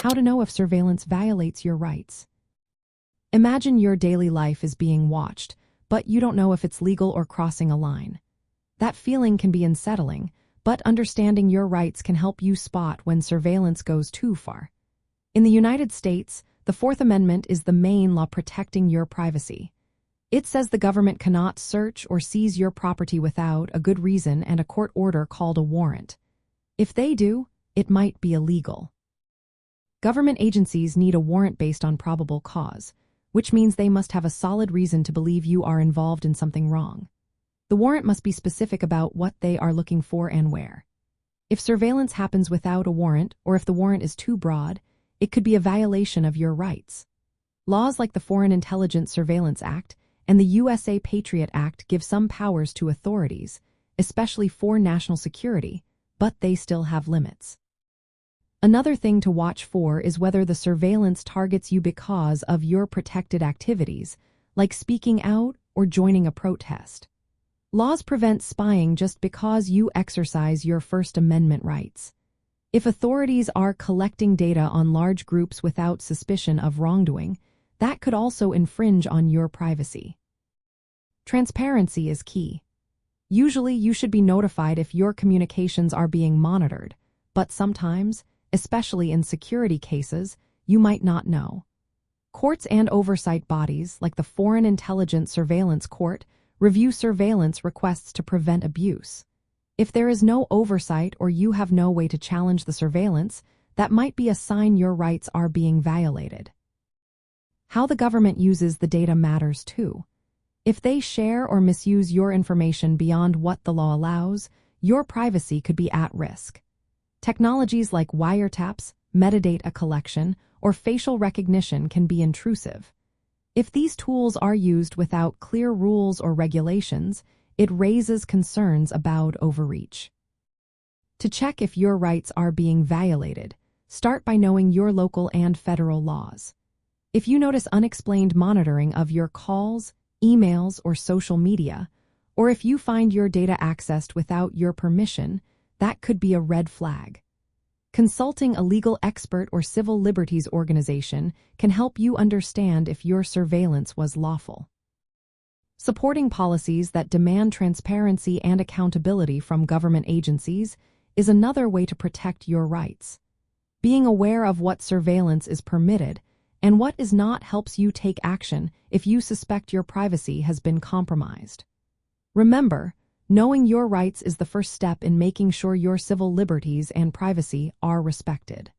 How to know if surveillance violates your rights. Imagine your daily life is being watched, but you don't know if it's legal or crossing a line. That feeling can be unsettling, but understanding your rights can help you spot when surveillance goes too far. In the United States, the Fourth Amendment is the main law protecting your privacy. It says the government cannot search or seize your property without a good reason and a court order called a warrant. If they do, it might be illegal. Government agencies need a warrant based on probable cause, which means they must have a solid reason to believe you are involved in something wrong. The warrant must be specific about what they are looking for and where. If surveillance happens without a warrant, or if the warrant is too broad, it could be a violation of your rights. Laws like the Foreign Intelligence Surveillance Act and the USA PATRIOT Act give some powers to authorities, especially for national security, but they still have limits. Another thing to watch for is whether the surveillance targets you because of your protected activities, like speaking out or joining a protest. Laws prevent spying just because you exercise your First Amendment rights. If authorities are collecting data on large groups without suspicion of wrongdoing, that could also infringe on your privacy. Transparency is key. Usually, you should be notified if your communications are being monitored, but sometimes, especially in security cases, you might not know. Courts and oversight bodies, like the Foreign Intelligence Surveillance Court, review surveillance requests to prevent abuse. If there is no oversight or you have no way to challenge the surveillance, that might be a sign your rights are being violated. How the government uses the data matters too. If they share or misuse your information beyond what the law allows, your privacy could be at risk. Technologies like wiretaps, metadata collection, or facial recognition can be intrusive. If these tools are used without clear rules or regulations, it raises concerns about overreach. To check if your rights are being violated, start by knowing your local and federal laws. If you notice unexplained monitoring of your calls, emails, or social media, or if you find your data accessed without your permission, that could be a red flag. Consulting a legal expert or civil liberties organization can help you understand if your surveillance was lawful. Supporting policies that demand transparency and accountability from government agencies is another way to protect your rights. Being aware of what surveillance is permitted and what is not helps you take action if you suspect your privacy has been compromised. Remember, knowing your rights is the first step in making sure your civil liberties and privacy are respected.